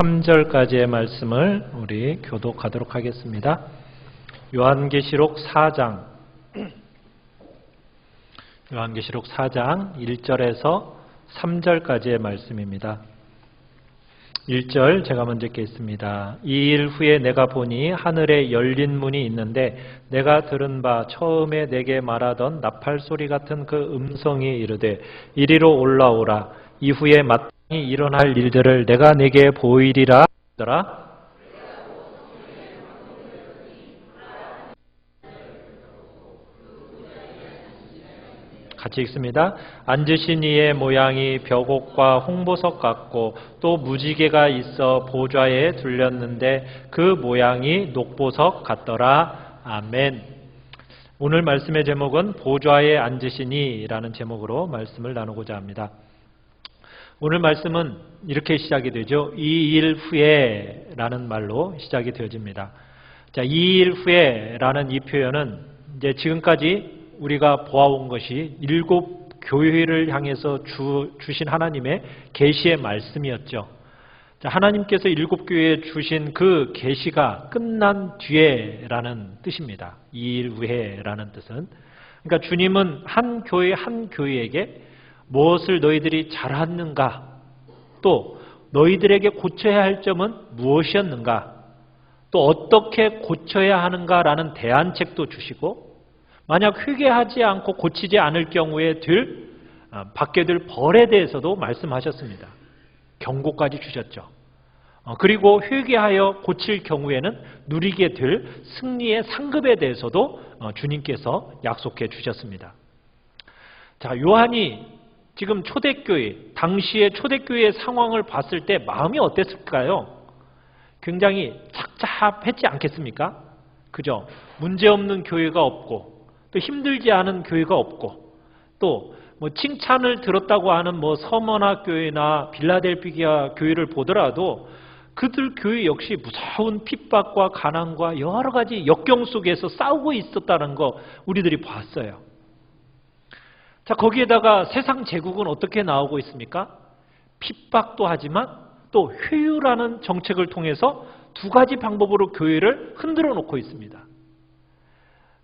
3절까지의 말씀을 우리 교독하도록 하겠습니다. 요한계시록 4장 1절에서 3절까지의 말씀입니다. 1절 제가 먼저 읽겠습니다. 이 일 후에 내가 보니 하늘에 열린 문이 있는데 내가 들은 바 처음에 내게 말하던 나팔 소리 같은 그 음성이 이르되 이리로 올라오라. 이후에 마땅히 일어날 일들을 내가 내게 보이리라 하더라. 같이 읽습니다. 앉으신 이의 모양이 벽옥과 홍보석 같고 또 무지개가 있어 보좌에 둘렸는데 그 모양이 녹보석 같더라. 아멘. 오늘 말씀의 제목은 보좌에 앉으신 이라는 제목으로 말씀을 나누고자 합니다. 오늘 말씀은 이렇게 시작이 되죠. 이 일 후에 라는 말로 시작이 되어집니다. 자, 이 일 후에 라는 이 표현은 이제 지금까지 우리가 보아온 것이 7 교회를 향해서 주신 하나님의 계시의 말씀이었죠. 자, 하나님께서 7 교회에 주신 그 계시가 끝난 뒤에라는 뜻입니다. 이 일 후에라는 뜻은. 그러니까 주님은 한 교회에게 무엇을 너희들이 잘하는가, 또 너희들에게 고쳐야 할 점은 무엇이었는가, 또 어떻게 고쳐야 하는가라는 대안책도 주시고, 만약 회개하지 않고 고치지 않을 경우에 받게 될 벌에 대해서도 말씀하셨습니다. 경고까지 주셨죠. 그리고 회개하여 고칠 경우에는 누리게 될 승리의 상급에 대해서도 주님께서 약속해 주셨습니다. 자, 요한이 지금 초대교회, 당시의 초대교회의 상황을 봤을 때 마음이 어땠을까요? 굉장히 착잡했지 않겠습니까? 그죠? 문제없는 교회가 없고, 또 힘들지 않은 교회가 없고, 또 칭찬을 들었다고 하는 서머나 교회나 빌라델피아 교회를 보더라도 그들 교회 역시 무서운 핍박과 가난과 여러 가지 역경 속에서 싸우고 있었다는 거 우리들이 봤어요. 자, 거기에다가 세상 제국은 어떻게 나오고 있습니까? 핍박도 하지만 또 회유라는 정책을 통해서 2가지 방법으로 교회를 흔들어 놓고 있습니다.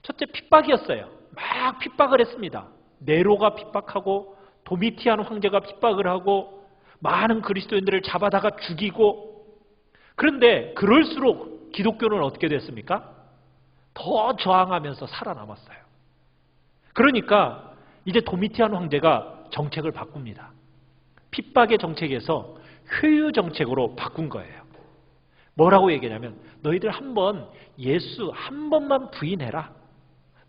첫째, 핍박이었어요. 막 핍박을 했습니다. 네로가 핍박하고 도미티안 황제가 핍박을 하고 많은 그리스도인들을 잡아다가 죽이고, 그런데 그럴수록 기독교는 어떻게 됐습니까? 더 저항하면서 살아남았어요. 그러니까 이제 도미티안 황제가 정책을 바꿉니다. 핍박의 정책에서 회유 정책으로 바꾼 거예요. 뭐라고 얘기하냐면 너희들 예수 한 번만 부인해라.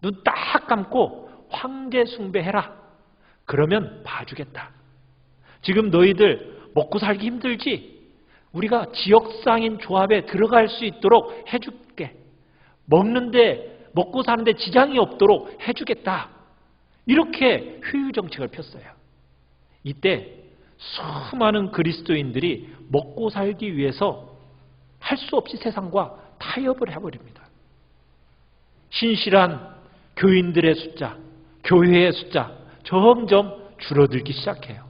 눈 딱 감고 황제 숭배해라. 그러면 봐주겠다. 지금 너희들 먹고 살기 힘들지? 우리가 지역상인 조합에 들어갈 수 있도록 해줄게. 먹고 사는데 지장이 없도록 해주겠다. 이렇게 회유 정책을 폈어요. 이때 수많은 그리스도인들이 먹고 살기 위해서 할 수 없이 세상과 타협을 해버립니다. 신실한 교인들의 숫자, 교회의 숫자 점점 줄어들기 시작해요.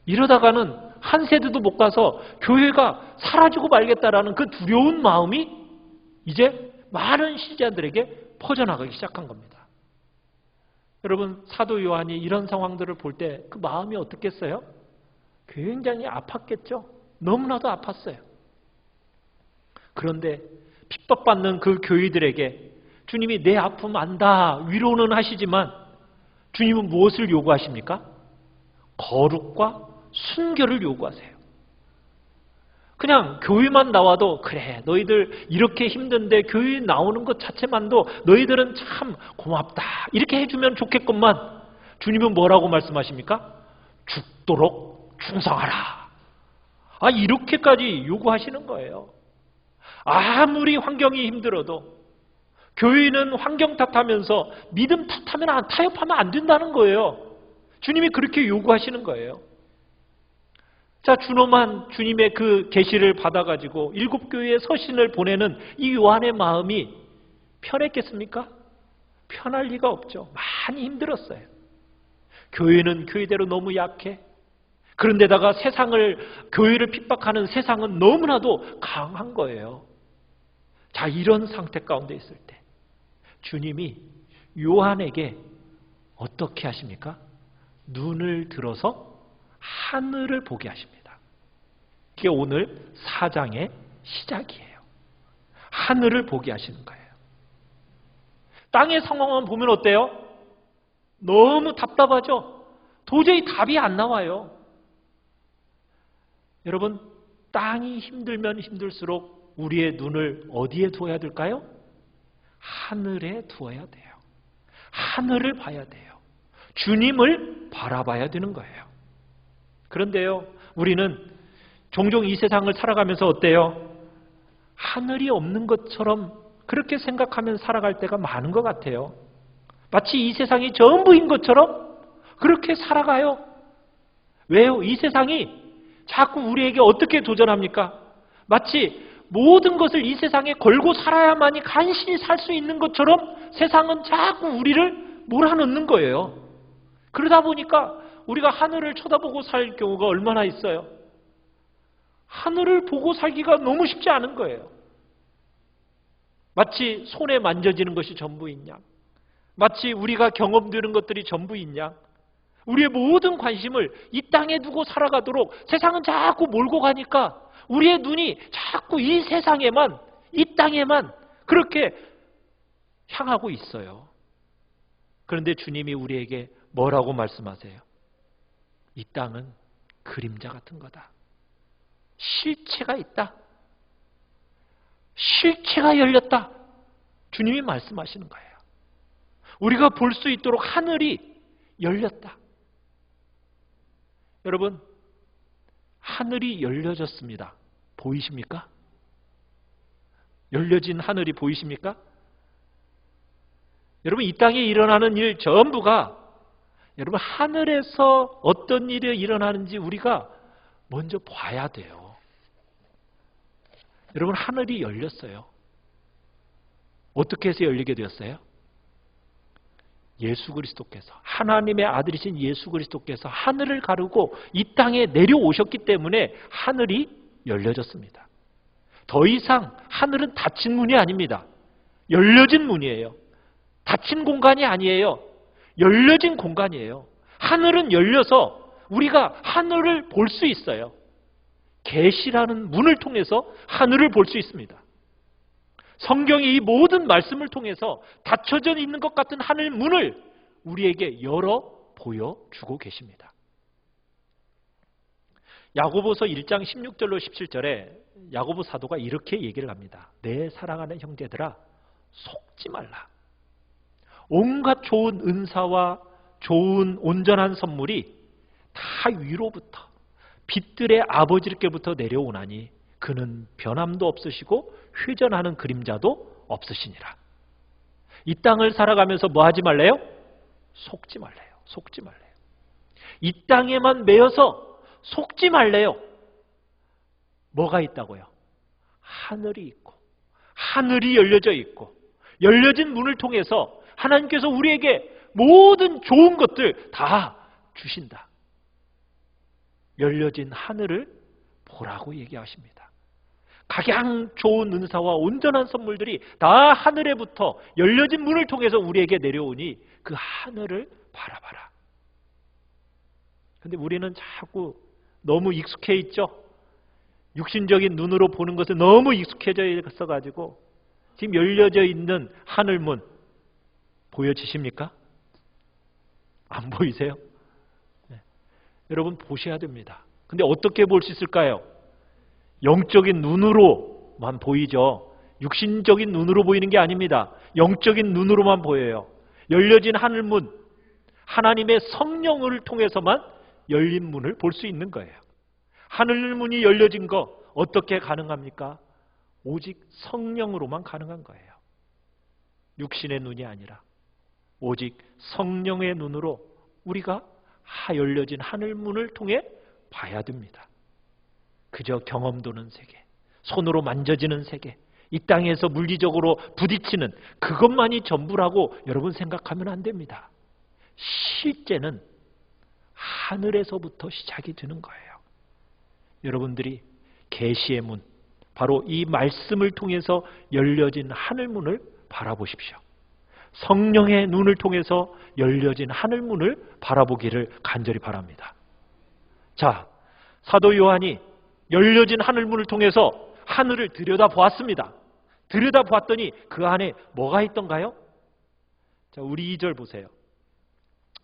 이러다가는 한 세대도 못 가서 교회가 사라지고 말겠다라는 그 두려운 마음이 이제 많은 신자들에게 퍼져나가기 시작한 겁니다. 여러분, 사도 요한이 이런 상황들을 볼 때 그 마음이 어떻겠어요? 굉장히 아팠겠죠? 너무나도 아팠어요. 그런데 핍박받는 그 교회들에게 주님이 내 아픔 안다 위로는 하시지만 주님은 무엇을 요구하십니까? 거룩과 순결을 요구하세요. 그냥 교회만 나와도 그래 너희들 이렇게 힘든데 교회 나오는 것 자체만도 너희들은 참 고맙다 이렇게 해주면 좋겠건만 주님은 뭐라고 말씀하십니까? 죽도록 충성하라. 이렇게까지 요구하시는 거예요. 아무리 환경이 힘들어도 교회는 환경 탓하면서 믿음 탓하면 타협하면 안 된다는 거예요. 주님이 그렇게 요구하시는 거예요. 자, 준엄한 주님의 그 계시를 받아가지고 7 교회의 서신을 보내는 이 요한의 마음이 편했겠습니까? 편할 리가 없죠. 많이 힘들었어요. 교회는 교회대로 너무 약해. 그런데다가 교회를 핍박하는 세상은 너무나도 강한 거예요. 자, 이런 상태 가운데 있을 때 주님이 요한에게 어떻게 하십니까? 눈을 들어서 하늘을 보게 하십니다. 이게 오늘 4장의 시작이에요. 하늘을 보게 하시는 거예요. 땅의 상황만 보면 어때요? 너무 답답하죠? 도저히 답이 안 나와요. 여러분, 땅이 힘들면 힘들수록 우리의 눈을 어디에 두어야 될까요? 하늘에 두어야 돼요. 하늘을 봐야 돼요. 주님을 바라봐야 되는 거예요. 그런데요, 우리는 종종 이 세상을 살아가면서 어때요? 하늘이 없는 것처럼 그렇게 생각하면 살아갈 때가 많은 것 같아요. 마치 이 세상이 전부인 것처럼 그렇게 살아가요. 왜요? 이 세상이 자꾸 우리에게 어떻게 도전합니까? 마치 모든 것을 이 세상에 걸고 살아야만이 간신히 살 수 있는 것처럼 세상은 자꾸 우리를 몰아넣는 거예요. 그러다 보니까 우리가 하늘을 쳐다보고 살 경우가 얼마나 있어요. 하늘을 보고 살기가 너무 쉽지 않은 거예요. 마치 손에 만져지는 것이 전부인 양, 마치 우리가 경험되는 것들이 전부인 양, 우리의 모든 관심을 이 땅에 두고 살아가도록 세상은 자꾸 몰고 가니까 우리의 눈이 자꾸 이 세상에만, 이 땅에만 그렇게 향하고 있어요. 그런데 주님이 우리에게 뭐라고 말씀하세요? 이 땅은 그림자 같은 거다. 실체가 있다. 실체가 열렸다. 주님이 말씀하시는 거예요. 우리가 볼 수 있도록 하늘이 열렸다. 여러분, 하늘이 열려졌습니다. 보이십니까? 열려진 하늘이 보이십니까? 여러분, 이 땅에 일어나는 일 전부가 여러분 하늘에서 어떤 일이 일어나는지 우리가 먼저 봐야 돼요. 여러분, 하늘이 열렸어요. 어떻게 해서 열리게 되었어요? 예수 그리스도께서, 하나님의 아들이신 예수 그리스도께서 하늘을 가르고 이 땅에 내려오셨기 때문에 하늘이 열려졌습니다. 더 이상 하늘은 닫힌 문이 아닙니다. 열려진 문이에요. 닫힌 공간이 아니에요. 열려진 공간이에요. 하늘은 열려서 우리가 하늘을 볼 수 있어요. 계시라는 문을 통해서 하늘을 볼 수 있습니다. 성경이 이 모든 말씀을 통해서 닫혀져 있는 것 같은 하늘 문을 우리에게 열어 보여주고 계십니다. 야고보서 1장 16절로 17절에 야고보 사도가 이렇게 얘기를 합니다. 내 사랑하는 형제들아, 속지 말라. 온갖 좋은 은사와 좋은 온전한 선물이 다 위로부터 빛들의 아버지께부터 내려오나니 그는 변함도 없으시고 회전하는 그림자도 없으시니라. 이 땅을 살아가면서 뭐 하지 말래요? 속지 말래요. 속지 말래요. 이 땅에만 매여서 속지 말래요. 뭐가 있다고요? 하늘이 있고, 하늘이 열려져 있고, 열려진 문을 통해서 하나님께서 우리에게 모든 좋은 것들 다 주신다. 열려진 하늘을 보라고 얘기하십니다. 가장 좋은 은사와 온전한 선물들이 다 하늘에부터 열려진 문을 통해서 우리에게 내려오니 그 하늘을 바라봐라. 그런데 우리는 자꾸 너무 익숙해 있죠. 육신적인 눈으로 보는 것은 너무 익숙해져 있어가지고 지금 열려져 있는 하늘문 보여지십니까? 안 보이세요? 네. 여러분, 보셔야 됩니다. 근데 어떻게 볼 수 있을까요? 영적인 눈으로만 보이죠. 육신적인 눈으로 보이는 게 아닙니다. 영적인 눈으로만 보여요. 열려진 하늘문, 하나님의 성령을 통해서만 열린 문을 볼 수 있는 거예요. 하늘문이 열려진 거 어떻게 가능합니까? 오직 성령으로만 가능한 거예요. 육신의 눈이 아니라 오직 성령의 눈으로 우리가 열려진 하늘문을 통해 봐야 됩니다. 그저 경험 도는 세계, 손으로 만져지는 세계, 이 땅에서 물리적으로 부딪히는 그것만이 전부라고 여러분 생각하면 안 됩니다. 실제는 하늘에서부터 시작이 되는 거예요. 여러분들이 계시의 문, 바로 이 말씀을 통해서 열려진 하늘문을 바라보십시오. 성령의 눈을 통해서 열려진 하늘문을 바라보기를 간절히 바랍니다. 자, 사도 요한이 열려진 하늘문을 통해서 하늘을 들여다보았습니다. 들여다보았더니 그 안에 뭐가 있던가요? 자, 우리 2절 보세요.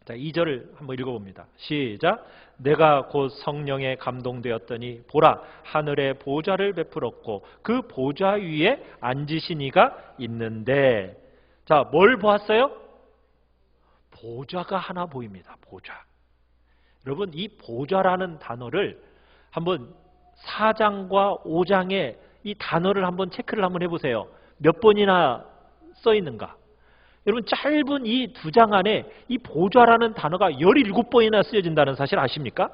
자, 2절을 한번 읽어봅니다. 시작. 내가 곧 성령에 감동되었더니 보라, 하늘에 보좌를 베풀었고 그 보좌 위에 앉으신 이가 있는데, 자, 뭘 보았어요? 보좌가 하나 보입니다. 보좌. 여러분, 이 보좌라는 단어를 한번 4장과 5장에 이 단어를 한번 체크를 한번 해보세요. 몇 번이나 써 있는가? 여러분, 짧은 이 2장 안에 이 보좌라는 단어가 17번이나 쓰여진다는 사실 아십니까?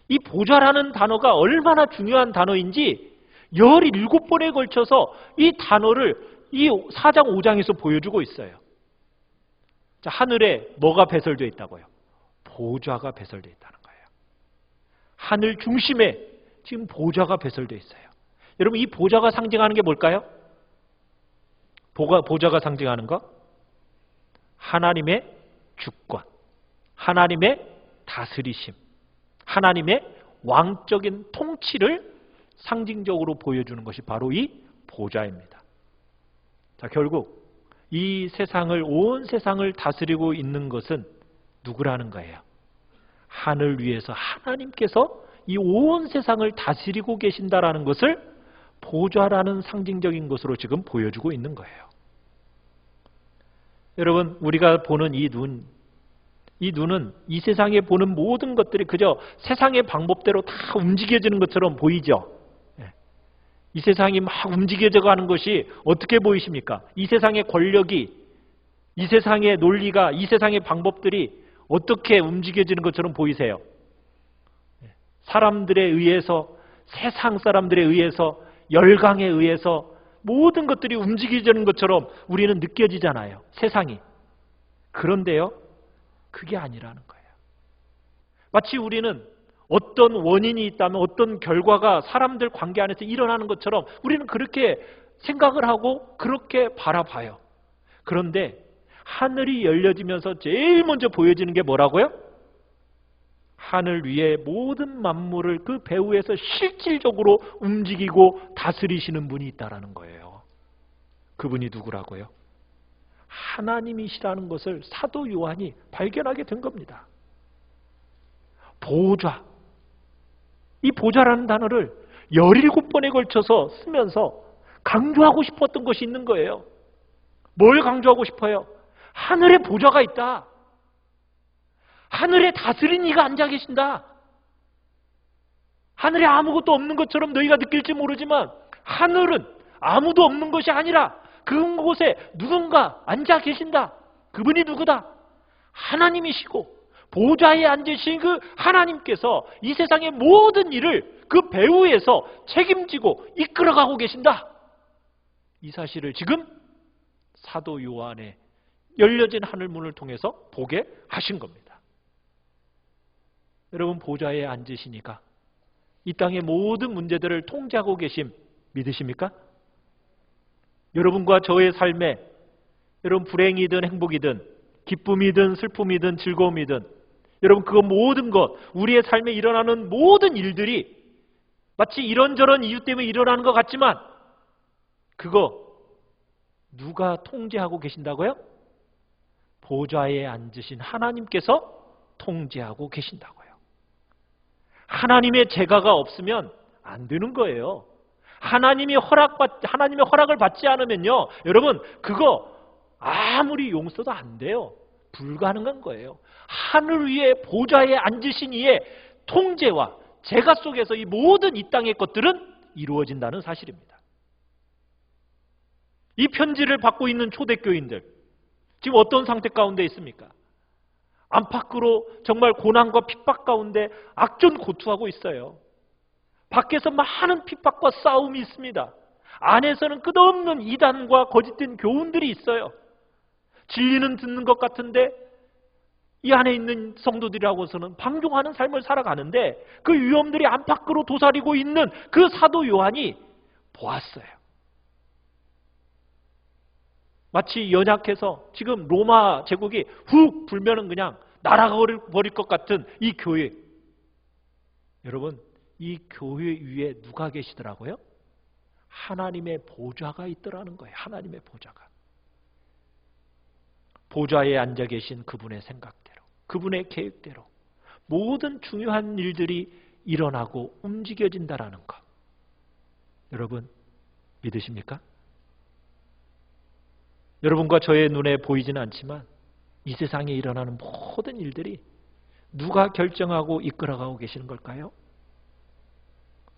이 보좌라는 단어가 얼마나 중요한 단어인지 17번에 걸쳐서 이 단어를 이 4장, 5장에서 보여주고 있어요. 자, 하늘에 뭐가 배설되어 있다고요? 보좌가 배설되어 있다는 거예요. 하늘 중심에 지금 보좌가 배설되어 있어요. 여러분, 이 보좌가 상징하는 게 뭘까요? 보좌가 상징하는 거? 하나님의 주권, 하나님의 다스리심, 하나님의 왕적인 통치를 상징적으로 보여주는 것이 바로 이 보좌입니다. 자, 결국 이 세상을, 온 세상을 다스리고 있는 것은 누구라는 거예요? 하늘 위에서 하나님께서 이 온 세상을 다스리고 계신다라는 것을 보좌라는 상징적인 것으로 지금 보여주고 있는 거예요. 여러분, 우리가 보는 이 눈은 이 세상에 보는 모든 것들이 그저 세상의 방법대로 다 움직여지는 것처럼 보이죠. 이 세상이 막 움직여져 가는 것이 어떻게 보이십니까? 이 세상의 권력이, 이 세상의 논리가, 이 세상의 방법들이 어떻게 움직여지는 것처럼 보이세요? 사람들에 의해서, 세상 사람들에 의해서, 열강에 의해서 모든 것들이 움직이는 것처럼 우리는 느껴지잖아요. 세상이. 그런데요, 그게 아니라는 거예요. 마치 우리는 어떤 원인이 있다면 어떤 결과가 사람들 관계 안에서 일어나는 것처럼 우리는 그렇게 생각을 하고 그렇게 바라봐요. 그런데 하늘이 열려지면서 제일 먼저 보여지는 게 뭐라고요? 하늘 위에 모든 만물을 그 배후에서 실질적으로 움직이고 다스리시는 분이 있다는 거예요. 그분이 누구라고요? 하나님이시라는 것을 사도 요한이 발견하게 된 겁니다. 보좌. 이 보좌라는 단어를 17번에 걸쳐서 쓰면서 강조하고 싶었던 것이 있는 거예요. 뭘 강조하고 싶어요? 하늘에 보좌가 있다. 하늘에 다스린 이가 앉아 계신다. 하늘에 아무것도 없는 것처럼 너희가 느낄지 모르지만 하늘은 아무도 없는 것이 아니라 그곳에 누군가 앉아 계신다. 그분이 누구다? 하나님이시고 보좌에 앉으신 그 하나님께서 이 세상의 모든 일을 그 배후에서 책임지고 이끌어가고 계신다. 이 사실을 지금 사도 요한의 열려진 하늘문을 통해서 보게 하신 겁니다. 여러분, 보좌에 앉으시니까 이 땅의 모든 문제들을 통제하고 계심 믿으십니까? 여러분과 저의 삶에 여러분 불행이든 행복이든 기쁨이든 슬픔이든 즐거움이든 여러분 그 모든 것, 우리의 삶에 일어나는 모든 일들이 마치 이런저런 이유 때문에 일어나는 것 같지만 그거 누가 통제하고 계신다고요? 보좌에 앉으신 하나님께서 통제하고 계신다고요. 하나님의 제가가 없으면 안 되는 거예요. 하나님의 허락을 받지 않으면요, 여러분 그거 아무리 용서도 안 돼요. 불가능한 거예요. 하늘 위에 보좌에 앉으신 이의 통제와 제가 속에서 이 모든 이 땅의 것들은 이루어진다는 사실입니다. 이 편지를 받고 있는 초대교인들 지금 어떤 상태 가운데 있습니까? 안팎으로 정말 고난과 핍박 가운데 악전고투하고 있어요. 밖에서 많은 핍박과 싸움이 있습니다. 안에서는 끝없는 이단과 거짓된 교훈들이 있어요. 진리는 듣는 것 같은데 이 안에 있는 성도들이라고서는 방종하는 삶을 살아가는데 그 위험들이 안팎으로 도사리고 있는 그 사도 요한이 보았어요. 마치 연약해서 지금 로마 제국이 훅 불면은 그냥 날아버릴 것 같은 이 교회. 여러분, 이 교회 위에 누가 계시더라고요? 하나님의 보좌가 있더라는 거예요. 하나님의 보좌가. 보좌에 앉아 계신 그분의 생각대로, 그분의 계획대로 모든 중요한 일들이 일어나고 움직여진다라는 것. 여러분, 믿으십니까? 여러분과 저의 눈에 보이지는 않지만 이 세상에 일어나는 모든 일들이 누가 결정하고 이끌어가고 계시는 걸까요?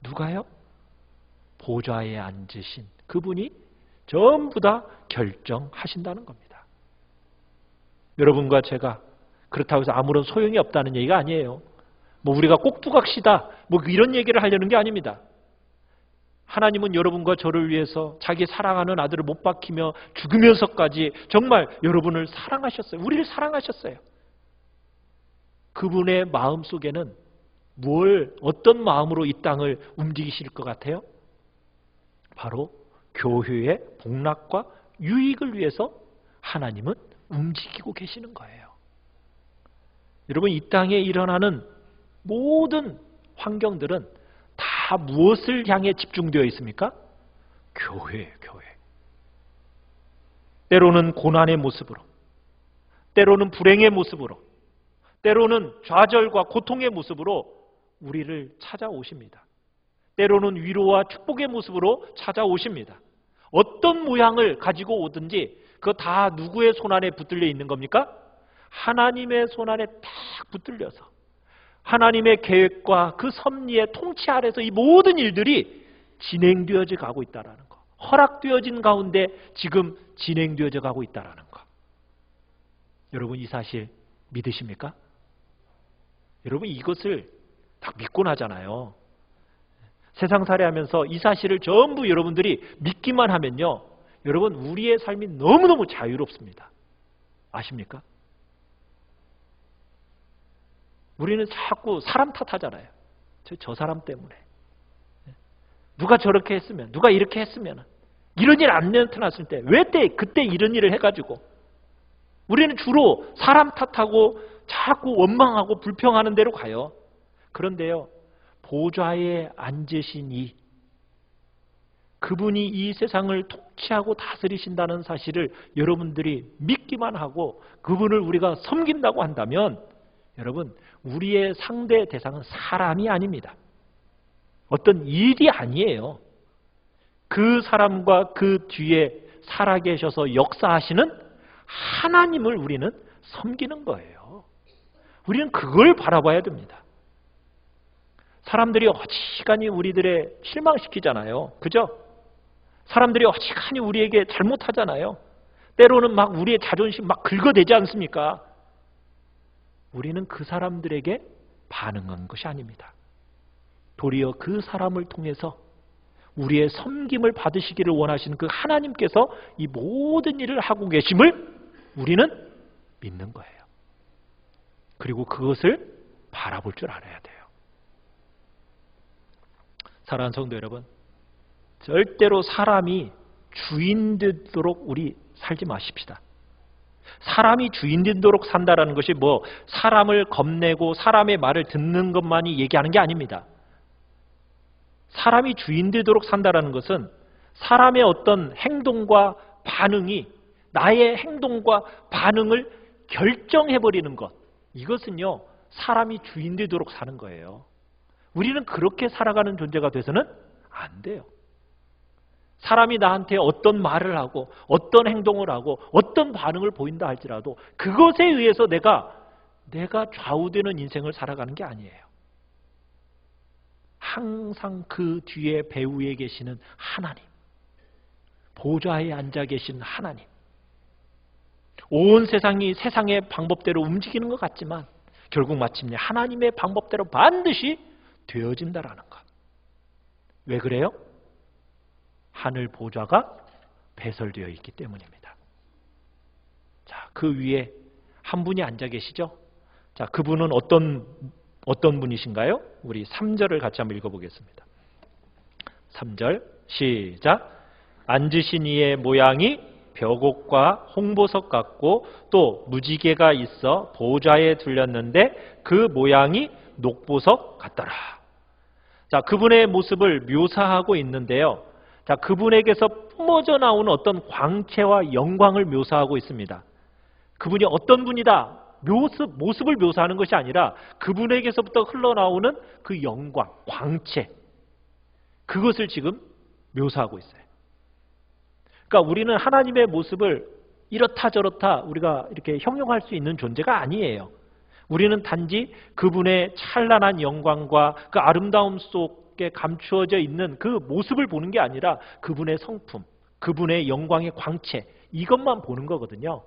누가요? 보좌에 앉으신 그분이 전부 다 결정하신다는 겁니다. 여러분과 제가 그렇다고 해서 아무런 소용이 없다는 얘기가 아니에요. 뭐 우리가 꼭두각시다 뭐 이런 얘기를 하려는 게 아닙니다. 하나님은 여러분과 저를 위해서 자기 사랑하는 아들을 못 박히며 죽으면서까지 정말 여러분을 사랑하셨어요. 우리를 사랑하셨어요. 그분의 마음속에는 어떤 마음으로 이 땅을 움직이실 것 같아요? 바로 교회의 복락과 유익을 위해서 하나님은 움직이고 계시는 거예요. 여러분, 이 땅에 일어나는 모든 환경들은 다 무엇을 향해 집중되어 있습니까? 교회예요, 교회. 때로는 고난의 모습으로, 때로는 불행의 모습으로, 때로는 좌절과 고통의 모습으로 우리를 찾아오십니다. 때로는 위로와 축복의 모습으로 찾아오십니다. 어떤 모양을 가지고 오든지 그거 다 누구의 손안에 붙들려 있는 겁니까? 하나님의 손안에 딱 붙들려서 하나님의 계획과 그 섭리의 통치 아래서 이 모든 일들이 진행되어져 가고 있다는 거. 허락되어진 가운데 지금 진행되어져 가고 있다는 거. 여러분, 이 사실 믿으십니까? 여러분, 이것을 딱 믿고 나잖아요. 세상살이 하면서 이 사실을 전부 여러분들이 믿기만 하면요, 여러분, 우리의 삶이 너무너무 자유롭습니다. 아십니까? 우리는 자꾸 사람 탓하잖아요. 저 사람 때문에. 누가 저렇게 했으면, 누가 이렇게 했으면, 이런 일 안 나타났을 때, 왜 그때 이런 일을 해가지고. 우리는 주로 사람 탓하고 자꾸 원망하고 불평하는 대로 가요. 그런데요, 보좌에 앉으신 그분이 이 세상을 통치하고 다스리신다는 사실을 여러분들이 믿기만 하고 그분을 우리가 섬긴다고 한다면, 여러분, 우리의 상대 대상은 사람이 아닙니다. 어떤 일이 아니에요. 그 사람과 그 뒤에 살아계셔서 역사하시는 하나님을 우리는 섬기는 거예요. 우리는 그걸 바라봐야 됩니다. 사람들이 어지간히 우리들의 실망시키잖아요. 그죠? 사람들이 어지간히 우리에게 잘못하잖아요. 때로는 막 우리의 자존심 막 긁어대지 않습니까? 우리는 그 사람들에게 반응한 것이 아닙니다. 도리어 그 사람을 통해서 우리의 섬김을 받으시기를 원하시는 그 하나님께서 이 모든 일을 하고 계심을 우리는 믿는 거예요. 그리고 그것을 바라볼 줄 알아야 돼요. 사랑하는 성도 여러분, 절대로 사람이 주인 되도록 우리 살지 마십시다. 사람이 주인 되도록 산다라는 것이 뭐 사람을 겁내고 사람의 말을 듣는 것만이 얘기하는 게 아닙니다. 사람이 주인 되도록 산다라는 것은 사람의 어떤 행동과 반응이 나의 행동과 반응을 결정해버리는 것, 이것은요 사람이 주인 되도록 사는 거예요. 우리는 그렇게 살아가는 존재가 돼서는 안 돼요. 사람이 나한테 어떤 말을 하고 어떤 행동을 하고 어떤 반응을 보인다 할지라도 그것에 의해서 내가 좌우되는 인생을 살아가는 게 아니에요. 항상 그 뒤에 배후에 계시는 하나님, 보좌에 앉아 계신 하나님, 온 세상이 세상의 방법대로 움직이는 것 같지만 결국 마침내 하나님의 방법대로 반드시 되어진다라는 것. 왜 그래요? 하늘 보좌가 배설되어 있기 때문입니다. 자, 그 위에 한 분이 앉아 계시죠? 자, 그분은 어떤 분이신가요? 우리 3절을 같이 한번 읽어보겠습니다. 3절 시작. 앉으신 이의 모양이 벽옥과 홍보석 같고 또 무지개가 있어 보좌에 둘렸는데 그 모양이 녹보석 같더라. 자, 그분의 모습을 묘사하고 있는데요. 자, 그분에게서 뿜어져 나오는 어떤 광채와 영광을 묘사하고 있습니다. 그분이 어떤 분이다. 모습을 묘사하는 것이 아니라 그분에게서부터 흘러나오는 그 영광, 광채, 그것을 지금 묘사하고 있어요. 그러니까 우리는 하나님의 모습을 이렇다 저렇다 우리가 이렇게 형용할 수 있는 존재가 아니에요. 우리는 단지 그분의 찬란한 영광과 그 아름다움 속에 감추어져 있는 그 모습을 보는 게 아니라 그분의 성품, 그분의 영광의 광채, 이것만 보는 거거든요.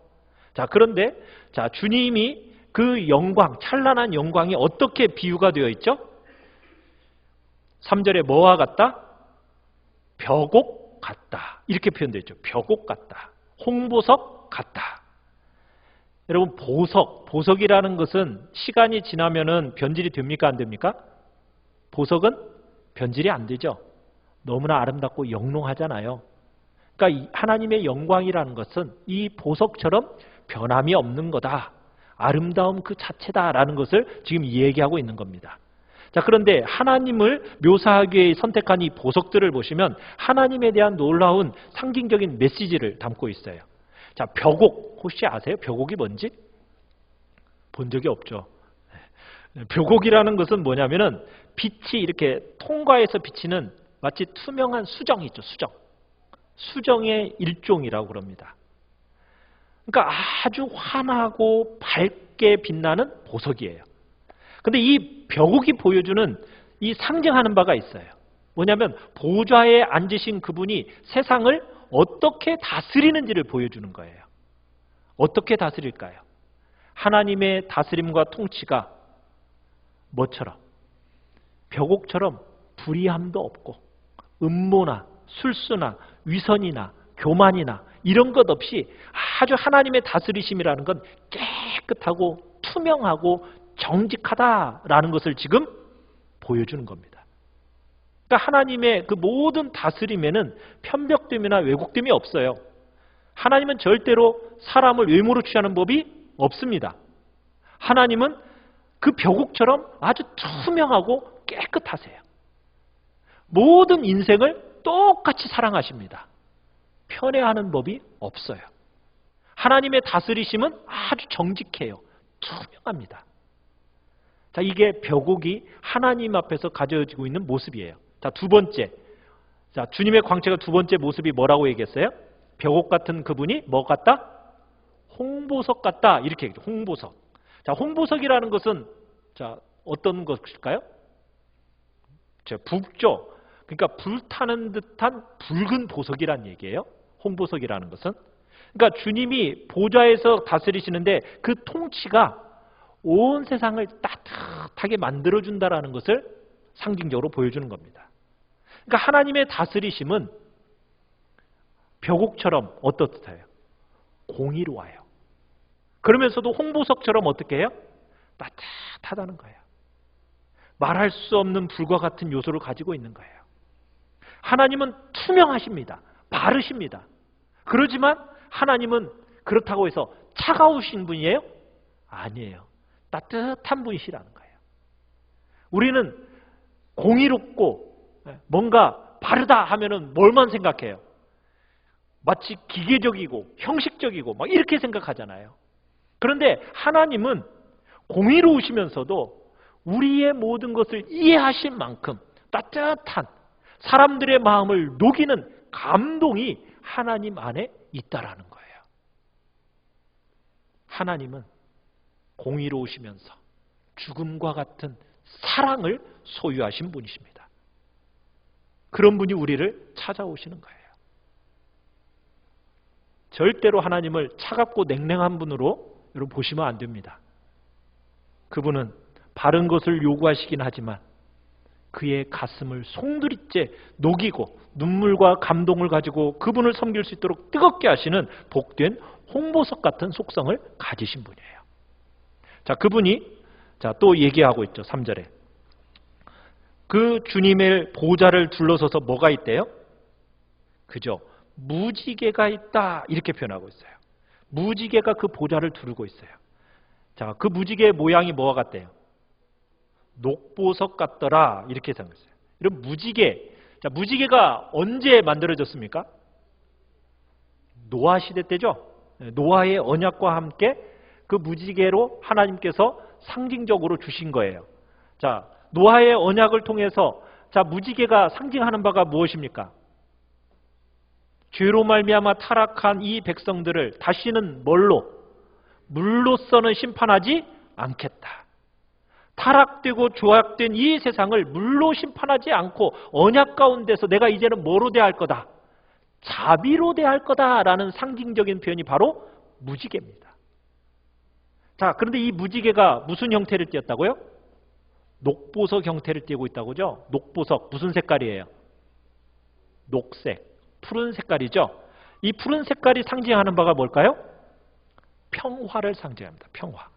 자, 그런데 자, 주님이 그 영광, 찬란한 영광이 어떻게 비유가 되어 있죠? 3절에 뭐와 같다? 벽옥 같다. 이렇게 표현되어 있죠. 벽옥 같다. 홍보석 같다. 여러분, 보석이라는 것은 시간이 지나면은 변질이 됩니까? 안 됩니까? 보석은 변질이 안 되죠. 너무나 아름답고 영롱하잖아요. 그러니까 하나님의 영광이라는 것은 이 보석처럼 변함이 없는 거다. 아름다움 그 자체다라는 것을 지금 얘기하고 있는 겁니다. 자, 그런데 하나님을 묘사하기 위해 선택한 이 보석들을 보시면 하나님에 대한 놀라운 상징적인 메시지를 담고 있어요. 자, 벽옥 혹시 아세요? 벽옥이 뭔지? 본 적이 없죠. 벽옥이라는 것은 뭐냐면은 빛이 이렇게 통과해서 비치는 마치 투명한 수정 있죠. 수정의 일종이라고 그럽니다. 그러니까 아주 환하고 밝게 빛나는 보석이에요. 근데 이 벽옥이 보여주는 이 상징하는 바가 있어요. 뭐냐면 보좌에 앉으신 그분이 세상을 어떻게 다스리는지를 보여주는 거예요. 어떻게 다스릴까요? 하나님의 다스림과 통치가 뭐처럼? 벽옥처럼 불의함도 없고 음모나 술수나 위선이나 교만이나 이런 것 없이 아주 하나님의 다스리심이라는 건 깨끗하고 투명하고 정직하다라는 것을 지금 보여주는 겁니다. 그러니까 하나님의 그 모든 다스림에는 편벽됨이나 왜곡됨이 없어요. 하나님은 절대로 사람을 외모로 취하는 법이 없습니다. 하나님은 그 벽옥처럼 아주 투명하고 깨끗하세요. 모든 인생을 똑같이 사랑하십니다. 편애하는 법이 없어요. 하나님의 다스리심은 아주 정직해요. 투명합니다. 자, 이게 벽옥이 하나님 앞에서 가져지고 있는 모습이에요. 자, 두 번째. 자, 주님의 광채가 두 번째 모습이 뭐라고 얘기했어요? 벽옥 같은 그분이 뭐 같다? 홍보석 같다. 이렇게 얘기죠. 홍보석. 자, 홍보석이라는 것은 자, 어떤 것일까요? 자, 붉죠. 그러니까 불타는 듯한 붉은 보석이란 얘기예요. 홍보석이라는 것은. 그러니까 주님이 보좌에서 다스리시는데 그 통치가 온 세상을 따뜻하게 만들어준다라는 것을 상징적으로 보여주는 겁니다. 그러니까 하나님의 다스리심은 벽옥처럼 어떻듯해요? 공의로워요. 그러면서도 홍보석처럼 어떻게 해요? 따뜻하다는 거예요. 말할 수 없는 불과 같은 요소를 가지고 있는 거예요. 하나님은 투명하십니다. 바르십니다. 그러지만 하나님은 그렇다고 해서 차가우신 분이에요? 아니에요. 따뜻한 분이시라는 거예요. 우리는 공의롭고 뭔가 바르다 하면은 뭘만 생각해요? 마치 기계적이고 형식적이고 막 이렇게 생각하잖아요. 그런데 하나님은 공의로우시면서도 우리의 모든 것을 이해하실 만큼 따뜻한 사람들의 마음을 녹이는 감동이 하나님 안에 있다라는 거예요. 하나님은 공의로우시면서 죽음과 같은 사랑을 소유하신 분이십니다. 그런 분이 우리를 찾아오시는 거예요. 절대로 하나님을 차갑고 냉랭한 분으로 여러분 보시면 안 됩니다. 그분은 바른 것을 요구하시긴 하지만 그의 가슴을 송두리째 녹이고 눈물과 감동을 가지고 그분을 섬길 수 있도록 뜨겁게 하시는 복된 홍보석 같은 속성을 가지신 분이에요. 자, 그분이 자, 또 얘기하고 있죠. 3절에. 그 주님의 보좌를 둘러서서 뭐가 있대요? 그죠? 무지개가 있다. 이렇게 표현하고 있어요. 무지개가 그 보좌를 두르고 있어요. 자, 그 무지개의 모양이 뭐와 같대요? 녹보석 같더라. 이렇게 생각했어요. 이런 무지개. 자, 무지개가 언제 만들어졌습니까? 노아 시대 때죠. 노아의 언약과 함께 그 무지개로 하나님께서 상징적으로 주신 거예요. 자, 노아의 언약을 통해서 자, 무지개가 상징하는 바가 무엇입니까? 죄로 말미암아 타락한 이 백성들을 다시는 뭘로? 물로서는 심판하지 않겠다. 타락되고 조약된 이 세상을 물로 심판하지 않고 언약 가운데서 내가 이제는 뭐로 대할 거다? 자비로 대할 거다라는 상징적인 표현이 바로 무지개입니다. 자, 그런데 이 무지개가 무슨 형태를 띠었다고요? 녹보석 형태를 띠고 있다고죠? 녹보석 무슨 색깔이에요? 녹색, 푸른 색깔이죠? 이 푸른 색깔이 상징하는 바가 뭘까요? 평화를 상징합니다. 평화.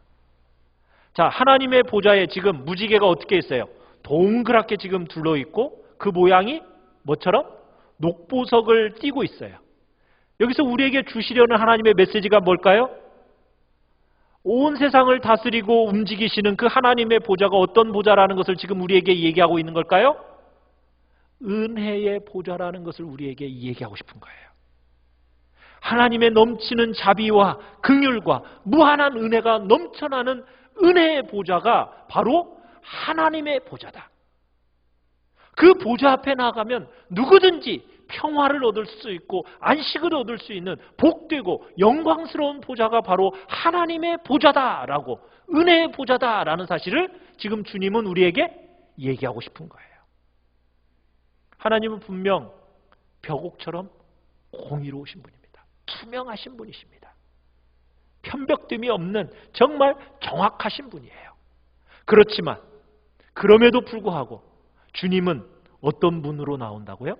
자, 하나님의 보좌에 지금 무지개가 어떻게 있어요? 동그랗게 지금 둘러있고 그 모양이 뭐처럼? 녹보석을 띠고 있어요. 여기서 우리에게 주시려는 하나님의 메시지가 뭘까요? 온 세상을 다스리고 움직이시는 그 하나님의 보좌가 어떤 보좌라는 것을 지금 우리에게 얘기하고 있는 걸까요? 은혜의 보좌라는 것을 우리에게 얘기하고 싶은 거예요. 하나님의 넘치는 자비와 긍휼과 무한한 은혜가 넘쳐나는 은혜의 보좌가 바로 하나님의 보좌다. 그 보좌 앞에 나가면 누구든지 평화를 얻을 수 있고 안식을 얻을 수 있는 복되고 영광스러운 보좌가 바로 하나님의 보좌다라고, 은혜의 보좌다라는 사실을 지금 주님은 우리에게 얘기하고 싶은 거예요. 하나님은 분명 벽옥처럼 공의로우신 분입니다. 투명하신 분이십니다. 편벽됨이 없는 정말 정확하신 분이에요. 그렇지만 그럼에도 불구하고 주님은 어떤 분으로 나온다고요?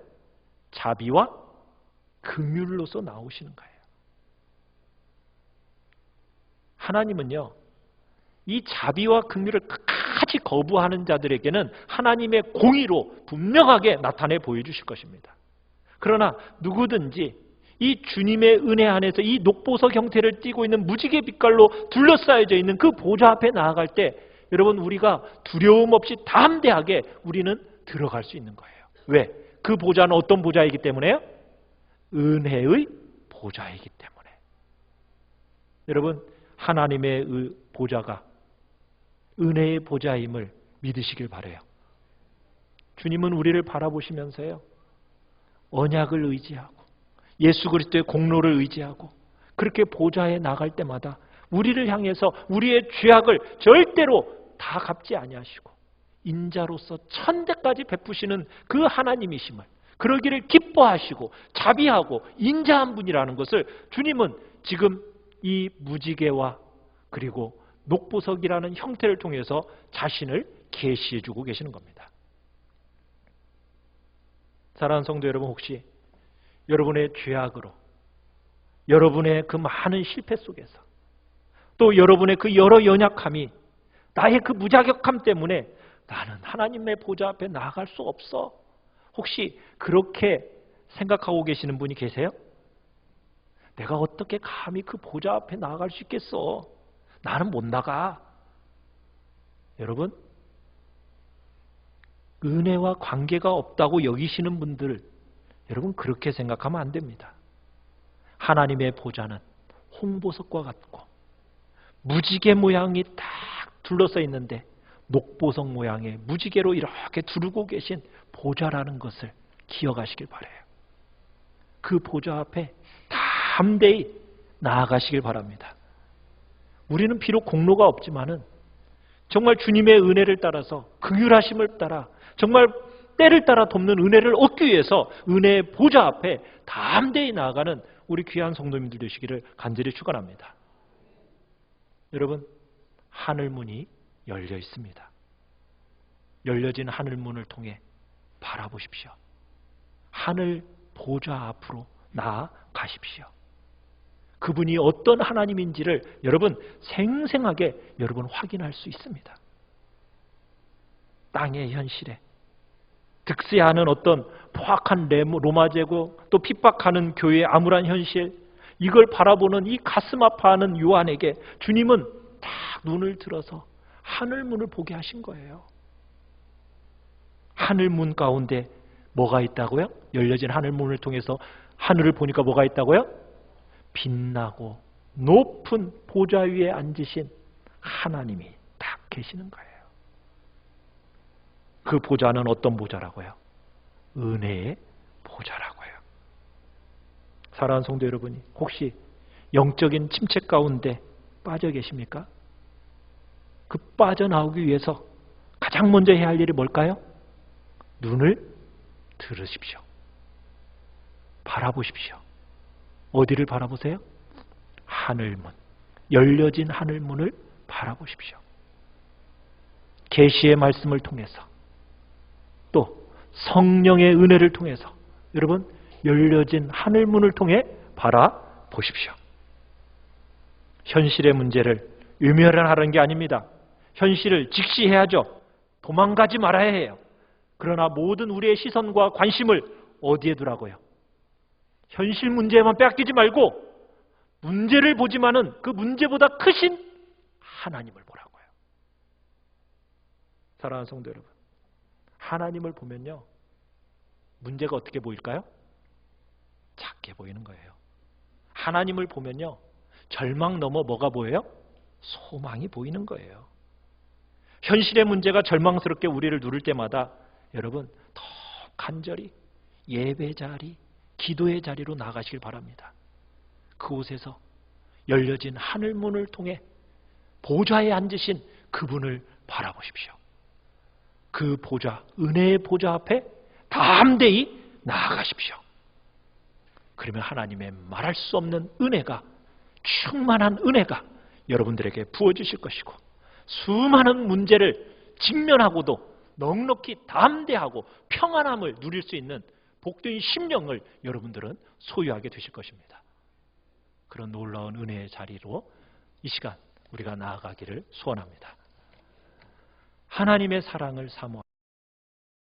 자비와 긍휼로서 나오시는 거예요. 하나님은요, 이 자비와 긍휼을 끝까지 거부하는 자들에게는 하나님의 공의로 분명하게 나타내 보여주실 것입니다. 그러나 누구든지 이 주님의 은혜 안에서 이 녹보석 형태를 띠고 있는 무지개 빛깔로 둘러싸여져 있는 그 보좌 앞에 나아갈 때 여러분, 우리가 두려움 없이 담대하게 우리는 들어갈 수 있는 거예요. 왜? 그 보좌는 어떤 보좌이기 때문에요? 은혜의 보좌이기 때문에. 여러분, 하나님의 보좌가 은혜의 보좌임을 믿으시길 바라요. 주님은 우리를 바라보시면서요, 언약을 의지하고 예수 그리스도의 공로를 의지하고 그렇게 보좌에 나갈 때마다 우리를 향해서 우리의 죄악을 절대로 다 갚지 아니하시고 인자로서 천대까지 베푸시는 그 하나님이심을, 그러기를 기뻐하시고 자비하고 인자한 분이라는 것을 주님은 지금 이 무지개와 그리고 녹보석이라는 형태를 통해서 자신을 계시해 주고 계시는 겁니다. 사랑하는 성도 여러분, 혹시 여러분의 죄악으로, 여러분의 그 많은 실패 속에서, 또 여러분의 그 여러 연약함이, 나의 그 무자격함 때문에 나는 하나님의 보좌 앞에 나아갈 수 없어, 혹시 그렇게 생각하고 계시는 분이 계세요? 내가 어떻게 감히 그 보좌 앞에 나아갈 수 있겠어? 나는 못 나가. 여러분, 은혜와 관계가 없다고 여기시는 분들, 여러분 그렇게 생각하면 안 됩니다. 하나님의 보좌는 홍보석과 같고 무지개 모양이 딱 둘러싸여 있는데 녹보석 모양의 무지개로 이렇게 두르고 계신 보좌라는 것을 기억하시길 바라요. 그 보좌 앞에 담대히 나아가시길 바랍니다. 우리는 비록 공로가 없지만은 정말 주님의 은혜를 따라서, 긍휼하심을 따라, 정말 때를 따라 돕는 은혜를 얻기 위해서 은혜의 보좌 앞에 담대히 나아가는 우리 귀한 성도님들 되시기를 간절히 축원합니다. 여러분, 하늘문이 열려 있습니다. 열려진 하늘문을 통해 바라보십시오. 하늘 보좌 앞으로 나아가십시오. 그분이 어떤 하나님인지를 여러분 생생하게 여러분 확인할 수 있습니다. 땅의 현실에 득세하는 어떤 포악한 로마 제국, 또 핍박하는 교회의 암울한 현실, 이걸 바라보는 이 가슴 아파하는 요한에게 주님은 딱 눈을 들어서 하늘문을 보게 하신 거예요. 하늘문 가운데 뭐가 있다고요? 열려진 하늘문을 통해서 하늘을 보니까 뭐가 있다고요? 빛나고 높은 보좌 위에 앉으신 하나님이 딱 계시는 거예요. 그 보좌는 어떤 보좌라고요? 은혜의 보좌라고요. 사랑하는 성도 여러분이 혹시 영적인 침체 가운데 빠져 계십니까? 그 빠져나오기 위해서 가장 먼저 해야 할 일이 뭘까요? 눈을 들으십시오. 바라보십시오. 어디를 바라보세요? 하늘문, 열려진 하늘문을 바라보십시오. 계시의 말씀을 통해서 또 성령의 은혜를 통해서 여러분 열려진 하늘문을 통해 바라보십시오. 현실의 문제를 외면하라는 게 아닙니다. 현실을 직시해야죠. 도망가지 말아야 해요. 그러나 모든 우리의 시선과 관심을 어디에 두라고요? 현실 문제에만 빼앗기지 말고 문제를 보지만은 그 문제보다 크신 하나님을 보라고요. 사랑하는 성도 여러분, 하나님을 보면요, 문제가 어떻게 보일까요? 작게 보이는 거예요. 하나님을 보면요, 절망 넘어 뭐가 보여요? 소망이 보이는 거예요. 현실의 문제가 절망스럽게 우리를 누를 때마다 여러분 더 간절히 예배 자리, 기도의 자리로 나가시길 바랍니다. 그곳에서 열려진 하늘문을 통해 보좌에 앉으신 그분을 바라보십시오. 그 보좌, 은혜의 보좌 앞에 담대히 나아가십시오. 그러면 하나님의 말할 수 없는 은혜가, 충만한 은혜가 여러분들에게 부어주실 것이고, 수많은 문제를 직면하고도 넉넉히 담대하고 평안함을 누릴 수 있는 복된 심령을 여러분들은 소유하게 되실 것입니다. 그런 놀라운 은혜의 자리로 이 시간 우리가 나아가기를 소원합니다. 하나님의 사랑을 사모하고